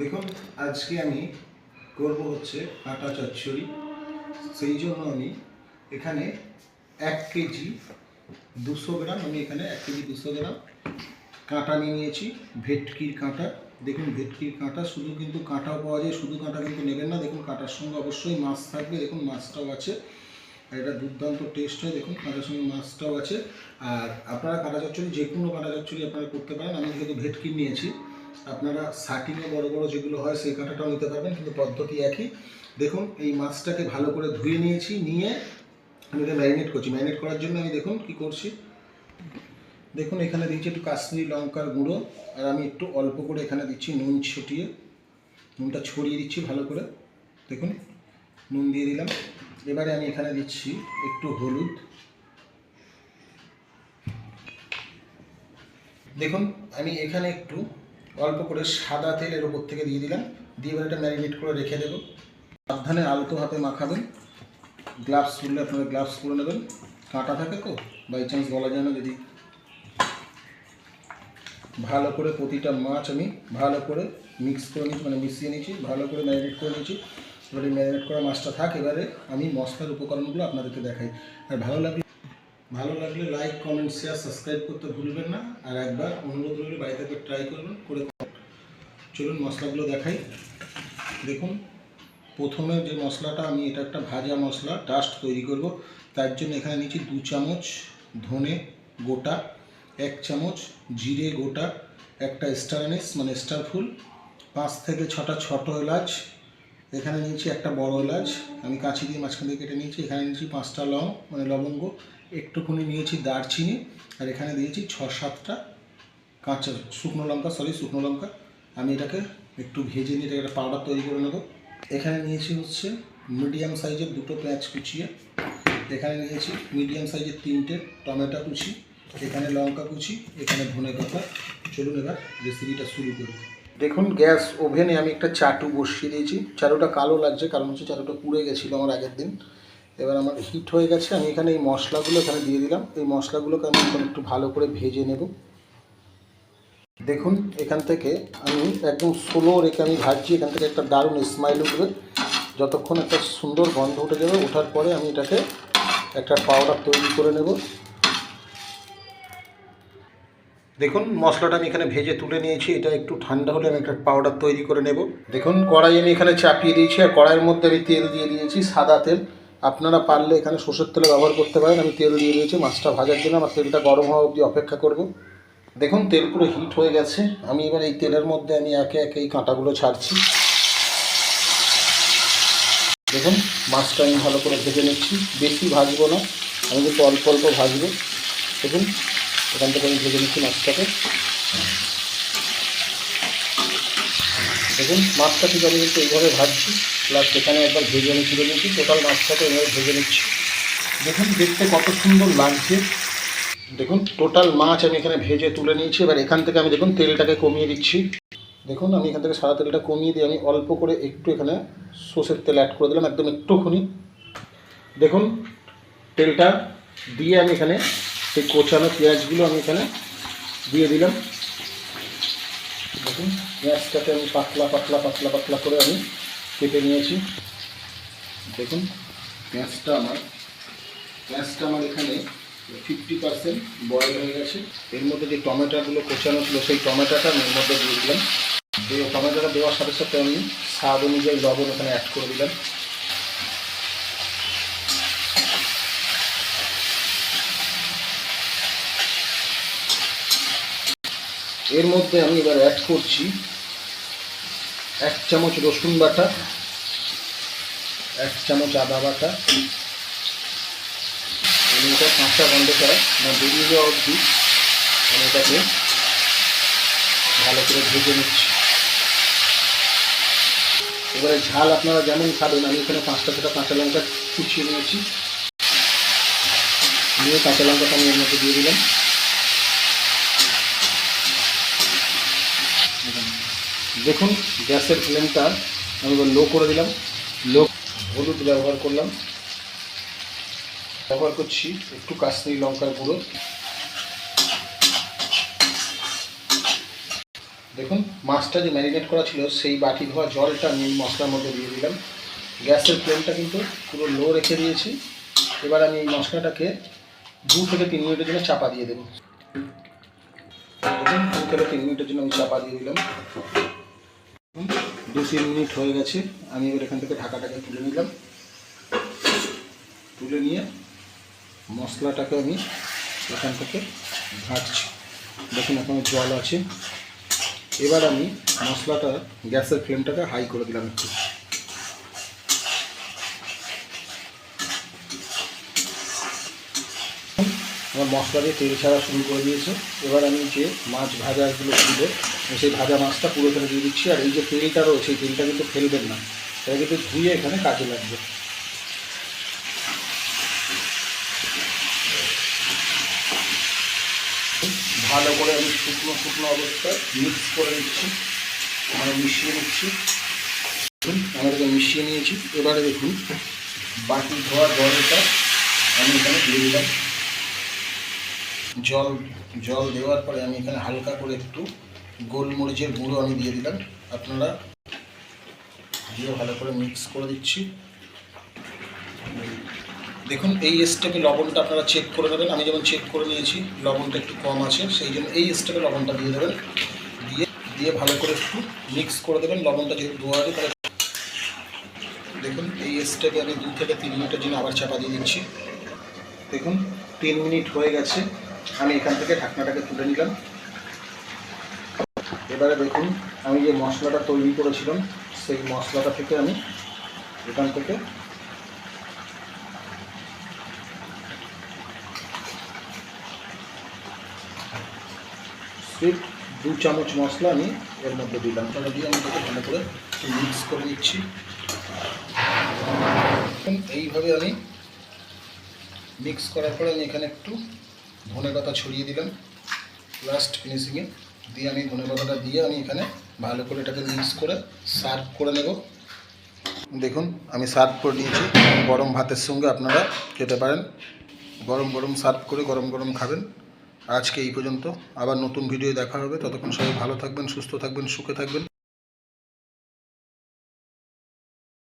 দেখুন আজকে আমি করব হচ্ছে কাঁটা চচ্চড়ি। সেই জন্য আমি এখানে 1 কেজি 200 গ্রাম আমি এখানে 1 কেজি 200 গ্রাম কাঁটা নিয়ে নিয়েছি, ভেটকির কাঁটা। দেখুন ভেটকির কাঁটা শুধু কিন্তু কাঁটাও পাওয়া যায়, শুধু কাঁটা কিন্তু নেবেন না। দেখুন কাঁটার সঙ্গে অবশ্যই মাছ থাকবে, দেখুন মাছটাও আছে, আর এটা দুর্দান্ত টেস্ট হয়। দেখুন কাঁটার সঙ্গে মাছটাও আছে। আর আপনারা কাঁটা চচ্চড়ি যে কোনো কাঁটা চচ্চড়ি আপনারা করতে পারেন। আমি যেহেতু ভেটকি নিয়েছি, আপনারা সাটিংয়ে বড় বড় যেগুলো হয় সেই কাঁটাটাও নিতে পারবেন, কিন্তু পদ্ধতি একই। দেখুন এই মাছটাকে ভালো করে ধুয়ে নিয়েছি, নিয়ে আমি এটা ম্যারিনেট করছি। ম্যারিনেট করার জন্য আমি দেখুন কি করছি, দেখুন এখানে দিচ্ছি একটু কাশ্মীরি লঙ্কার গুঁড়ো, আর আমি একটু অল্প করে এখানে দিচ্ছি নুন ছিটিয়ে, নুনটা ছড়িয়ে দিচ্ছি ভালো করে। দেখুন নুন দিয়ে দিলাম। এবারে আমি এখানে দিচ্ছি একটু হলুদ। দেখুন আমি এখানে একটু অল্প করে সাদা তেল এর উপর থেকে দিয়ে দিলাম, দিয়ে এবার এটা ম্যারিনেট করে রেখে দেবো। সাবধানে আলতো হাতে মাখাবেন, গ্লাভস করলে আপনারা গ্লাভস করে নেবেন, কাঁটা থাকে তো বাই চান্স বলা যায় না। যদি ভালো করে প্রতিটা মাছ আমি ভালো করে মিক্স করে নিচ্ছি, মানে মিশিয়ে নিচ্ছি, ভালো করে ম্যারিনেট করে নিচ্ছি। এবারে ম্যারিনেট করা মাছটা থাক, এবারে আমি মশলার উপকরণগুলো আপনাদেরকে দেখাই। আর ভালো লাগলে লাইক, কমেন্ট, শেয়ার, সাবস্ক্রাইব করতে ভুলবেন না। আর একবার অনুরোধ রইল বাড়িতে একবার ট্রাই করবেন করে। চলুন মশলাগুলো দেখাই। দেখুন প্রথমে যে মশলাটা, আমি এটা একটা ভাজা মশলা ডাস্ট তৈরি করব। তার জন্য এখানে নিচ্ছি 2 চামচ ধনে গোটা, 1 চামচ জিরে গোটা, একটা স্টার আনিস মানে স্টার ফুল, 5 থেকে 6টা ছোট এলাচ, এখানে নিয়েছি একটা বড় এলাচ আমি কাঁচি দিয়ে মাঝখান দিয়ে কেটে নিয়েছি, এখানে নিয়েছি 5টা লং মানে লবঙ্গ, একটুখানি নিয়েছি দারচিনি, আর এখানে দিয়েছি 6-7টা কাঁচা শুকনো লঙ্কা। আমি এটাকে একটু ভেজে নিয়ে এটা একটা পাউডার তৈরি করে নেব। এখানে নিয়েছি হচ্ছে মিডিয়াম সাইজের 2টো পেঁয়াজ কুচিয়ে, এখানে নিয়েছি মিডিয়াম সাইজের 3টে টমেটো কুচি, এখানে লঙ্কা কুচি, এখানে ধনে পাতা। চলুন এবার রেসিপিটা শুরু করি। দেখুন গ্যাস ওভেনে আমি একটা চাটু বসিয়ে দিয়েছি। চাটুটা কালো লাগছে কারণ হচ্ছে চাটুটা পুড়ে গেছিলো আমার আগের দিন। এবার আমার হিট হয়ে গেছে, আমি এখানে এই মশলাগুলো এখানে দিয়ে দিলাম। এই মশলাগুলোকে আমি এখন একটু ভালো করে ভেজে নেব। দেখুন এখান থেকে আমি একদম স্লো রেখে আমি ভাজছি, এখান থেকে একটা দারুণ স্মাইল উঠবে। যতক্ষণ একটা সুন্দর গন্ধ উঠে যাবে, ওঠার পরে আমি এটাকে একটা পাউডার তৈরি করে নেব। দেখুন মশলাটা আমি এখানে ভেজে তুলে নিয়েছি, এটা একটু ঠান্ডা হলে আমি একটা পাউডার তৈরি করে নেব। দেখুন কড়াই আমি এখানে চাপিয়ে দিয়েছি, আর কড়াইয়ের মধ্যে আমি তেল দিয়ে দিয়েছি, সাদা তেল। আপনারা পারলে এখানে সরষের তেল ব্যবহার করতে পারেন। আমি তেল দিয়ে দিয়েছি মাছটা ভাজার জন্য, আমার তেলটা গরম হওয়া অবধি অপেক্ষা করব। দেখুন তেল পুরো হিট হয়ে গেছে, আমি এবার এই তেলের মধ্যে আমি একে একে এই কাঁটাগুলো ছাড়ছি। দেখুন মাছটা আমি ভালো করে ভেজে নিচ্ছি, বেশি ভাজবো না, আমি কিন্তু অল্প অল্প ভাজবো। দেখুন এখান থেকে আমি ভেজে নিচ্ছি মাছটাকে। দেখুন মাছটা ঠিক আমি কিন্তু এইভাবে ভাজছি, প্লাস এখানে একবার ভেজে আমি তুলে নিচ্ছি, টোটাল মাছটাকে এইভাবে ভেজে নিচ্ছি। দেখুন দেখতে কত সুন্দর লাগছে। দেখুন টোটাল মাছ আমি এখানে ভেজে তুলে নিয়েছি। এবার এখান থেকে আমি দেখুন তেলটাকে কমিয়ে দিচ্ছি। দেখুন আমি এখান থেকে সাদা তেলটা কমিয়ে দিয়ে আমি অল্প করে একটু এখানে সর্ষের তেল অ্যাড করে দিলাম, একদম একটুখানি। দেখুন তেলটা দিয়ে আমি এখানে এই কোচানো পেঁয়াজগুলো আমি এখানে দিয়ে দিলাম। দেখুন পেঁয়াজটাকে আমি পাতলা পাতলা পাতলা পাতলা করে আমি কেটে নিয়েছি। দেখুন পেঁয়াজটা আমার এখানে 50% বয়েল হয়ে গেছে। এর মধ্যে যে টমেটোগুলো কোচানো ছিল সেই টমেটোটা আমি এর মধ্যে দিয়ে দিলাম। টমেটোটা দেওয়ার সাথে সাথে আমি স্বাদ অনুযায়ী লবণ এখানে অ্যাড করে দিলাম। এর মধ্যে আমি এবার অ্যাড করছি 1 চামচ রসুন বাটা, 1 চামচ আদা বাটা। আমি এটা কাঁচা গন্ধটা না বেরিয়ে যাওয়া অবধি আমি এটাকে ভালো করে ভেজে নিচ্ছি। এবারে ঝাল আপনারা যেমন খাবেন, আমি এখানে 5টা 6টা কাঁচা লঙ্কা কুচিয়ে নিয়েছি, নিয়ে কাঁচা লঙ্কাটা আমি এর মধ্যে দিয়ে দিলাম। দেখুন গ্যাসের ফ্লেমটা আমি এবার লো করে দিলাম। হলুদ ব্যবহার করছি একটু কাশ্মীরি লঙ্কার গুঁড়ো। দেখুন মাছটা যে ম্যারিনেট করা ছিল সেই বাটি ধোয়া জলটা আমি এই মশলার মধ্যে দিয়ে দিলাম। গ্যাসের ফ্লেমটা কিন্তু পুরো লো রেখে দিয়েছি। এবার আমি এই মশলাটাকে 2 থেকে 3 মিনিটের জন্য চাপা দিয়ে দেবো। দেখুন 2 থেকে 3 মিনিটের জন্য আমি চাপা দিয়ে দিলাম। 2-3 মিনিট হয়ে গেছে। আমি এবার এখান থেকে ঢাকাটাকে তুলে নিলাম। তুলে নিয়ে মশলাটাকে আমি এখান থেকে ঘাঁটছি। দেখুন এখানে জল আছে। এবার আমি মশলাটা গ্যাসের ফ্লেমটাকে হাই করে দিলাম একটু। আমার মশলা দিয়ে তেল ছাড়া শুরু করে দিয়েছে। এবার আমি যে মাছ ভাজাগুলো ছিল সেই ভাজা মাছটা পুরো এখানে দিয়ে দিচ্ছি। আর এই যে তেলটা রয়েছে সেই তেলটা কিন্তু ফেলবেন না, এটা কিন্তু ধুয়ে এখানে কাজে লাগবে। ভালো করে আমি শুকনো শুকনো অবস্থায় মিক্স করে নিচ্ছি, মানে মিশিয়ে নিচ্ছি। আমরা এটাকে মিশিয়ে নিয়েছি। এবারে দেখুন বাটি ধোয়া জলটা আমি এখানে দিয়ে দিলাম। জল দেওয়ার পরে আমি এখানে হালকা করে একটু গোলমরিচের গুঁড়ো আমি দিয়ে দিলাম। আপনারা দিয়ে ভালো করে মিক্স করে দিচ্ছি। দেখুন এই স্টেপে লবণটা আপনারা চেক করে নেবেন। আমি যেমন চেক করে নিয়েছি লবণটা একটু কম আছে, সেই জন্য এই স্টেপে লবণটা দিয়ে দেবেন। দিয়ে ভালো করে একটু মিক্স করে দেবেন। লবণটা যেহেতু দেওয়া আছে তাহলে দেখুন এই স্টেপে আমি 2 থেকে 3 মিনিটের জন্য আবার চাপা দিয়ে দিচ্ছি। দেখুন 3 মিনিট হয়ে গেছে। আমি এখান থেকে ঢাকনাটাকে তুলে নিলাম। এবারে দেখুন আমি যে মশলাটা তৈরি করেছিলাম সেই মশলাটা থেকে আমি এখান থেকে সির্ফ 2 চামচ মশলা আমি এর মধ্যে দিলাম। তাহলে দিয়ে আমি এটাকে ভালো করে মিক্স করে নিচ্ছি। এইভাবে আমি মিক্স করার পরে আমি এখানে একটু ধনেপাতা ছড়িয়ে দিলাম লাস্ট ফিনিশিংয়ে। দিয়ে আমি ধনেপাতাটা দিয়ে আমি এখানে ভালো করে এটাকে মিক্স করে সার্ভ করে নেব। দেখুন আমি সার্ভ করে নিয়েছি। গরম ভাতের সঙ্গে আপনারা খেতে পারেন। গরম গরম সার্ভ করে গরম গরম খাবেন। আজকে এই পর্যন্ত। আবার নতুন ভিডিও দেখা হবে। ততক্ষণ সবাই ভালো থাকবেন, সুস্থ থাকবেন, সুখে থাকবেন।